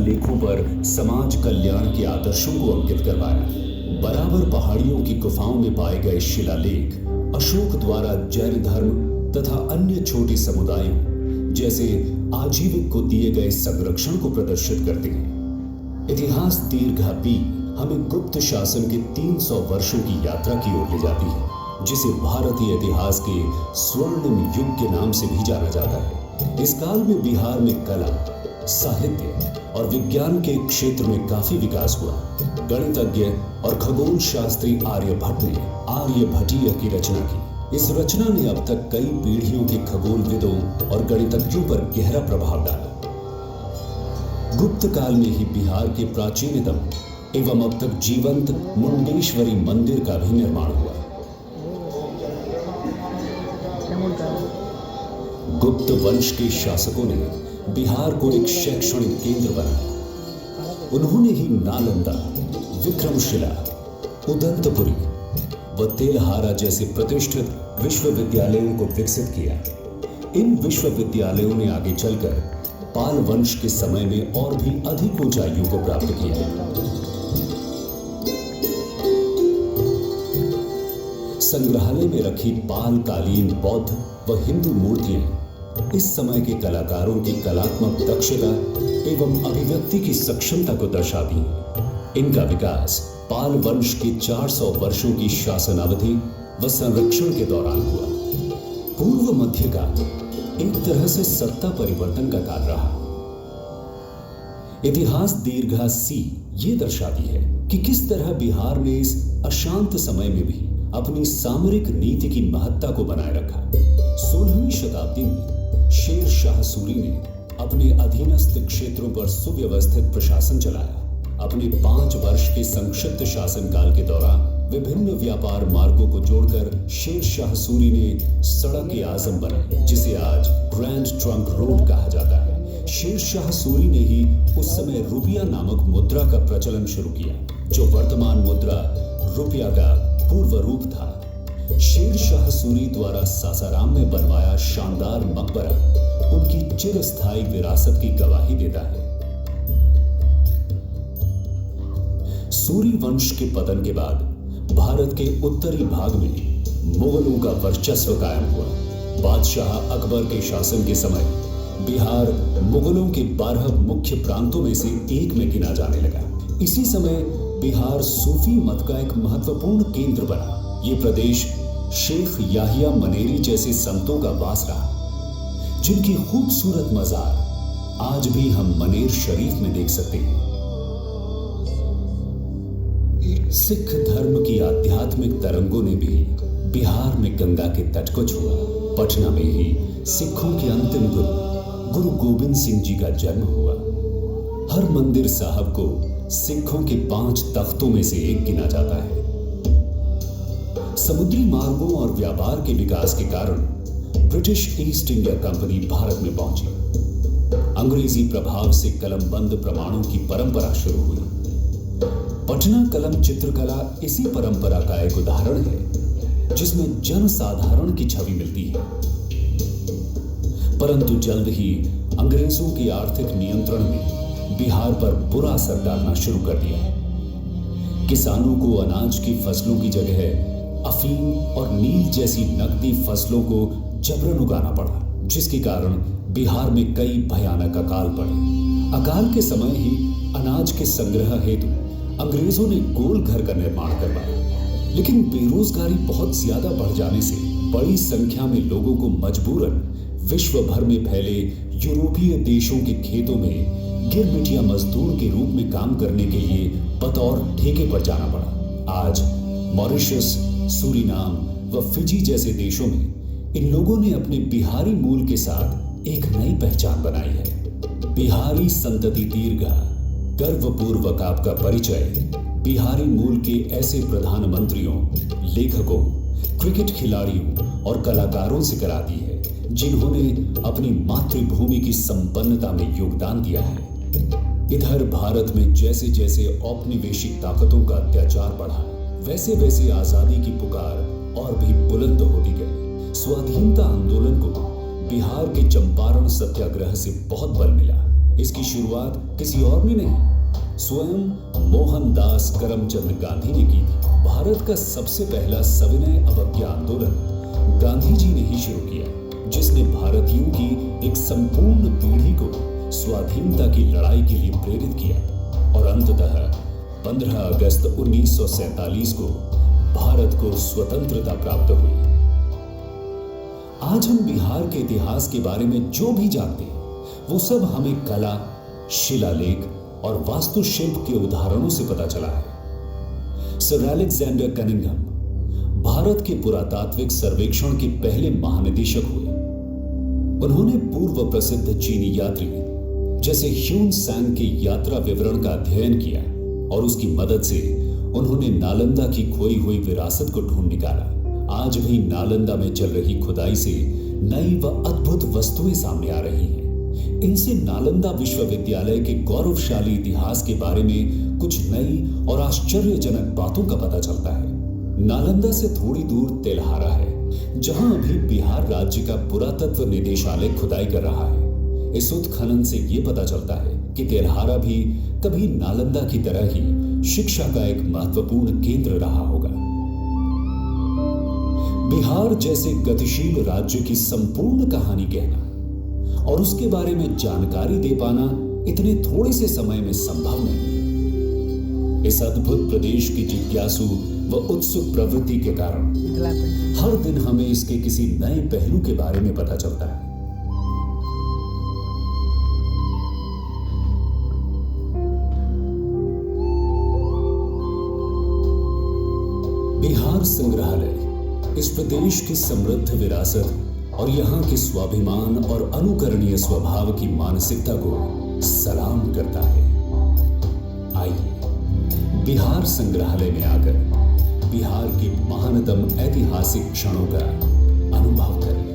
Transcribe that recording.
शिलालेखों पर समाज कल्याण के आदर्शों को अंकित करवाया। बराबर पहाड़ियों की गुफाओं में पाए गए शिलालेख अशोक द्वारा जैन धर्म तथा अन्य छोटे समुदायों जैसे आजीविक को दिए गए संरक्षण को प्रदर्शित करते हैं। इतिहास दीर्घा बी हमें गुप्त शासन के 300 वर्षों की यात्रा की ओर ले जाती है, जिसे भारतीय इतिहास के स्वर्णिम युग के नाम से भी जाना जाता है। इस काल में बिहार में कला, साहित्य और विज्ञान के क्षेत्र में काफी विकास हुआ। गणितज्ञ और खगोल शास्त्री आर्यभट्ट ने आर्यभट्टीय की रचना की। इस रचना ने अब तक कई पीढ़ियों के खगोलविदों और गणितज्ञों पर गहरा प्रभाव डाला। गुप्त काल में ही बिहार के प्राचीनतम एवं अब तक जीवंत मुंडेश्वरी मंदिर का भी निर्माण हुआ। गुप्त वंश के शासकों ने बिहार को एक शैक्षणिक केंद्र बनाया। उन्होंने ही नालंदा, विक्रमशिला, उदंतपुरी व तेलहारा जैसे प्रतिष्ठित विश्वविद्यालयों को विकसित किया। इन विश्वविद्यालयों ने आगे चलकर पाल वंश के समय में और भी अधिक ऊंचाइयों को प्राप्त किया। संग्रहालय में रखी पाल कालीन बौद्ध व हिंदू मूर्तियां इस समय के कलाकारों की कलात्मक दक्षता एवं अभिव्यक्ति की सक्षमता को दर्शाती हैं। इनका विकास पाल वंश के 400 वर्षों की शासन अवधि व संरक्षण के दौरान हुआ। पूर्व मध्यकाल एक तरह से सत्ता परिवर्तन का काल रहा। इतिहास दीर्घा सी ये दर्शाती है कि किस तरह बिहार ने इस अशांत समय में भी अपनी सामरिक नीति की महत्ता को बनाए रखा। 16वीं शताब्दी में शेर शाह सूरी ने अपने अधीनस्थ क्षेत्रों पर सुव्यवस्थित प्रशासन चलाया। अपने 5 वर्ष के संक्षिप्त शासनकाल के दौरान विभिन्न व्यापार मार्गों को जोड़कर शेर शाह सूरी ने सड़क आजम बनाई, जिसे आज ग्रैंड ट्रंक रोड कहा जाता है। शेर शाह सूरी ने ही उस समय रुपया नामक मुद्रा का प्रचलन शुरू किया, जो वर्तमान मुद्रा रुपया का पूर्व रूप था। शेर शाह सूरी द्वारा सासाराम में बनवाया शानदार मकबरा उनकी चिरस्थायी विरासत की गवाही देता है। सूरी वंश के पतन के बाद भारत के उत्तरी भाग में मुगलों का वर्चस्व कायम हुआ। बादशाह अकबर के शासन के समय बिहार मुगलों के 12 मुख्य प्रांतों में से एक में गिना जाने लगा। इसी समय बिहार सूफी मत का एक महत्वपूर्ण केंद्र बना। ये प्रदेश शेख याहिया मनेरी जैसे संतों का वास रहा, जिनकी खूबसूरत मजार आज भी हम मनेर शरीफ में देख सकते हैं। सिख धर्म की आध्यात्मिक तरंगों ने भी बिहार में गंगा के तट को छुआ। पटना में ही सिखों के अंतिम गुरु गोविंद सिंह जी का जन्म हुआ। हर मंदिर साहब को सिखों के 5 तख्तों में से एक गिना जाता है। समुद्री मार्गों और व्यापार के विकास के कारण British east India company Bharat में पहुंची। अंग्रेजी प्रभाव से कलमबंद प्रमाणों की परंपरा शुरू हुई। पटना कलम चित्रकला इसी परंपरा का एक उदाहरण है, जिसमें जनसाधारण की छवि मिलती है। परंतु जल्द ही अंग्रेजों के आर्थिक नियंत्रण ने बिहार पर बुरा असर डालना शुरू कर दिया। किसानों को अनाज की फसलों की जगह अफीम और नील जैसी नकदी फसलों को जबरन उगाना पड़ा, जिसके कारण बिहार में कई भयानक अकाल पड़े। अकाल के समय ही अनाज के संग्रह हेतु अंग्रेजों ने गोल घर का निर्माण करवाया, लेकिन बेरोजगारी बहुत ज्यादा बढ़ जाने से बड़ी संख्या में लोगों को मजबूरन विश्व भर में फैले यूरोपीय देशों के खेतों में गिरमिटिया मजदूर के रूप में काम करने के लिए बतौर ठेके पर जाना पड़ा। आज मॉरिशस, सूरीनाम व फिजी जैसे देशों में इन लोगों ने अपने बिहारी मूल के साथ एक नई पहचान बनाई है। बिहारी संतति दीर्घा गर्वपूर्वक आपका परिचय बिहारी मूल के ऐसे प्रधानमंत्रियों, लेखकों, क्रिकेट खिलाड़ियों और कलाकारों से कराती है, जिन्होंने अपनी मातृभूमि की संपन्नता में योगदान दिया है। इधर भारत में जैसे जैसे औपनिवेशिक ताकतों का अत्याचार बढ़ा, वैसे वैसे आजादी की पुकार और भी बुलंद होती गई। स्वाधीनता आंदोलन को बिहार के चंपारण सत्याग्रह से बहुत बल मिला। इसकी शुरुआत किसी और ने नहीं, स्वयं मोहनदास करमचंद गांधी ने की थी। भारत का सबसे पहला सविनय अवज्ञा आंदोलन गांधी जी ने ही शुरू किया, जिसने भारतीयों की एक संपूर्ण पीढ़ी को स्वाधीनता की लड़ाई के लिए प्रेरित किया और अंततः 15 अगस्त 1947 को भारत को स्वतंत्रता प्राप्त हुई। आज हम बिहार के इतिहास के बारे में जो भी जानते हैं वो सब हमें कला, शिलालेख और वास्तुशिल्प के उदाहरणों से पता चला है। सर अलेक्जेंडर कनिंघम भारत के पुरातात्विक सर्वेक्षण के पहले महानिदेशक हुए। उन्होंने पूर्व प्रसिद्ध चीनी यात्री जैसे ह्यून सांग के यात्रा विवरण का अध्ययन किया और उसकी मदद से उन्होंने नालंदा की खोई हुई विरासत को ढूंढ निकाला। आज भी नालंदा में चल रही खुदाई से नई व अद्भुत वस्तुएं सामने आ रही हैं। इनसे नालंदा विश्वविद्यालय के गौरवशाली इतिहास के बारे में कुछ नई और आश्चर्यजनक बातों का पता चलता है। नालंदा से थोड़ी दूर तेल्हारा है, जहां अभी बिहार राज्य का पुरातत्व निदेशालय खुदाई कर रहा है। इस उत्खनन से यह पता चलता है कि तेल्हारा भी कभी नालंदा की तरह ही शिक्षा का एक महत्वपूर्ण केंद्र रहा होगा। बिहार जैसे गतिशील राज्य की संपूर्ण कहानी कहना और उसके बारे में जानकारी दे पाना इतने थोड़े से समय में संभव नहीं। इस अद्भुत प्रदेश की जिज्ञासु व उत्सुक प्रवृत्ति के कारण हर दिन हमें इसके किसी नए पहलू के बारे में पता चलता है। बिहार संग्रहालय इस प्रदेश की समृद्ध विरासत और यहाँ के स्वाभिमान और अनुकरणीय स्वभाव की मानसिकता को सलाम करता है। आइए बिहार संग्रहालय में आकर बिहार के महानतम ऐतिहासिक क्षणों का अनुभव करें।